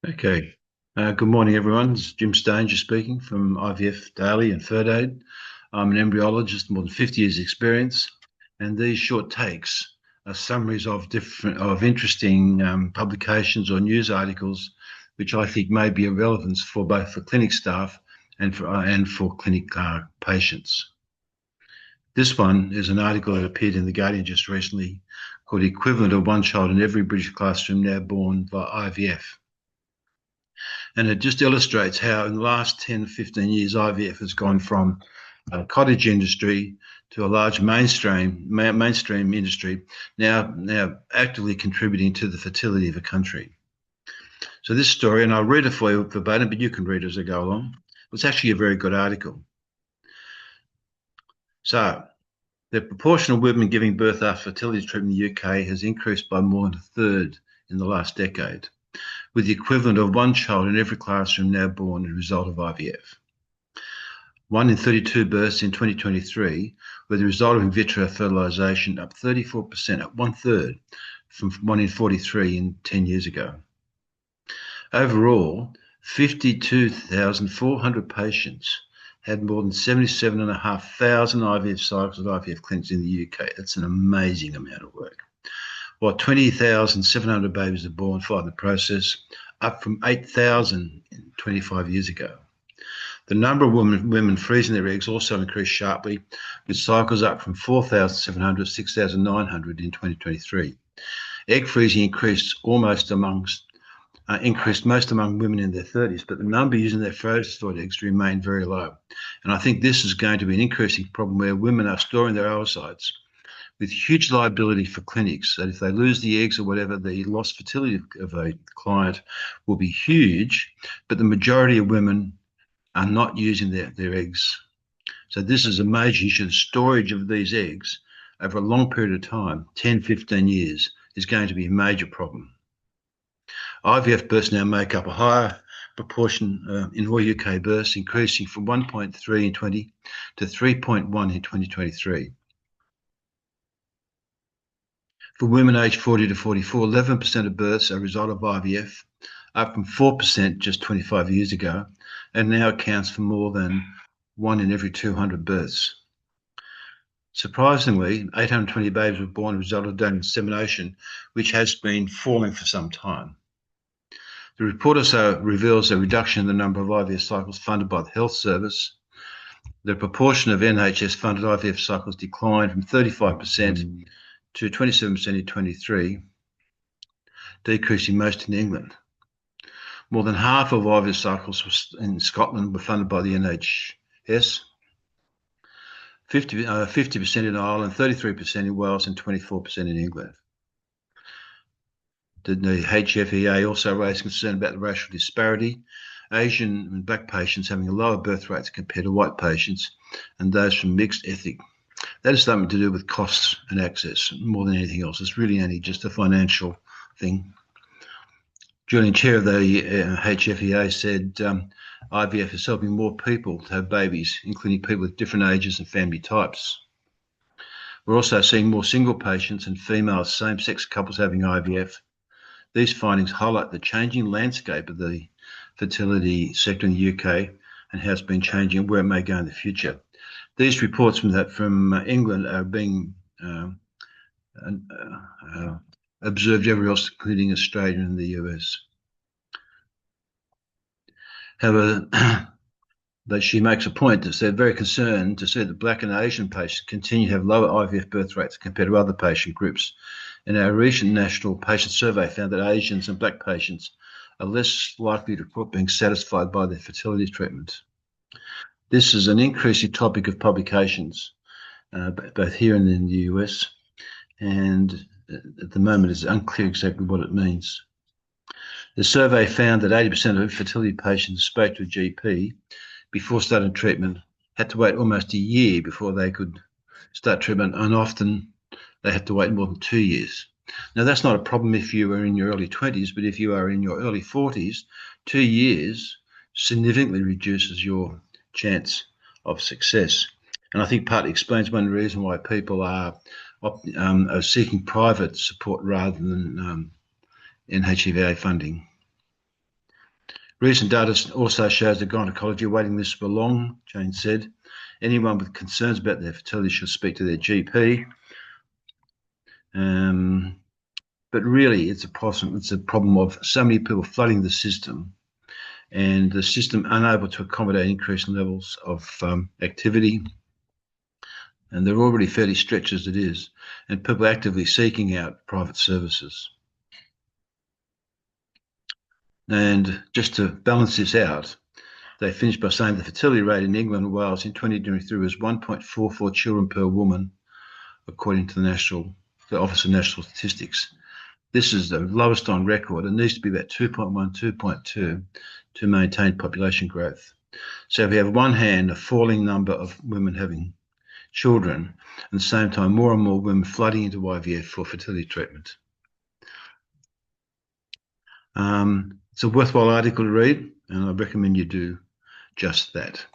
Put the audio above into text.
Okay. Good morning, everyone. This is Jim Stanger speaking from IVF Daily and Third Aid. I'm an embryologist, more than 50 years experience, and these short takes are summaries of interesting publications or news articles, which I think may be of relevance for both for clinic staff and for clinic patients. This one is an article that appeared in The Guardian just recently called "The Equivalent of One Child in Every British Classroom Now Born by IVF." And it just illustrates how in the last 10, 15 years, IVF has gone from a cottage industry to a large mainstream industry, now actively contributing to the fertility of a country. So this story, and I'll read it for you verbatim, but you can read it as I go along. It's actually a very good article. So the proportion of women giving birth after fertility treatment in the UK has increased by more than a third in the last decade, with the equivalent of one child in every classroom now born as a result of IVF. 1 in 32 births in 2023 were the result of in vitro fertilisation, up 34%, up one third from 1 in 43 in 10 years ago. Overall, 52,400 patients had more than 77,500 IVF cycles at IVF clinics in the UK. That's an amazing amount of work. While 20,700 babies are born following the process, up from 8,000 25 years ago. The number of women freezing their eggs also increased sharply, with cycles up from 4,700 to 6,900 in 2023. Egg freezing increased most among women in their 30s, but the number using their frozen stored eggs remained very low. And I think this is going to be an increasing problem where women are storing their oocytes with huge liability for clinics, that if they lose the eggs or whatever, the lost fertility of a client will be huge, but the majority of women are not using their eggs. So this is a major issue. The storage of these eggs over a long period of time, 10, 15 years, is going to be a major problem. IVF births now make up a higher proportion in all UK births, increasing from 1.3 in 20 to 3.1 in 2023. For women aged 40 to 44, 11% of births are a result of IVF, up from 4% just 25 years ago, and now accounts for more than 1 in every 200 births. Surprisingly, 820 babies were born as a result of donor insemination, which has been falling for some time. The report also reveals a reduction in the number of IVF cycles funded by the health service. The proportion of NHS-funded IVF cycles declined from 35% to 27% in 23, decreasing most in England. More than half of IVF cycles in Scotland were funded by the NHS, 50% in Ireland, 33% in Wales, and 24% in England. The HFEA also raised concern about the racial disparity, Asian and black patients having lower birth rates compared to white patients, and those from mixed ethnic. That is something to do with costs and access more than anything else. It's really only just a financial thing. Julian, chair of the HFEA, said IVF is helping more people to have babies, including people with different ages and family types. We're also seeing more single patients and female same-sex couples having IVF. These findings highlight the changing landscape of the fertility sector in the UK and how it's been changing and where it may go in the future. These reports from England are being observed everywhere else, including Australia and the US. However, that she makes a point that they're very concerned to see that Black and Asian patients continue to have lower IVF birth rates compared to other patient groups. And our recent national patient survey found that Asians and Black patients are less likely to report being satisfied by their fertility treatment. This is an increasing topic of publications, both here and in the US, and at the moment it's unclear exactly what it means. The survey found that 80% of fertility patients spoke to a GP before starting treatment had to wait almost a year before they could start treatment, and often they had to wait more than 2 years. Now, that's not a problem if you are in your early 20s, but if you are in your early 40s, 2 years significantly reduces your chance of success. And I think partly explains one reason why people are seeking private support rather than NHVA funding. Recent data also shows the gynecology waiting lists were long, Jane said. Anyone with concerns about their fertility should speak to their GP. But really, it's a problem of so many people flooding the system, and the system unable to accommodate increasing levels of activity. And they're already fairly stretched as it is, and people actively seeking out private services. And just to balance this out, they finished by saying the fertility rate in England and Wales in 2023 was 1.44 children per woman, according to the Office of National Statistics. This is the lowest on record. It needs to be about 2.1, 2.2 to maintain population growth. So if we have on one hand a falling number of women having children, at the same time more and more women flooding into IVF for fertility treatment. It's a worthwhile article to read, and I recommend you do just that.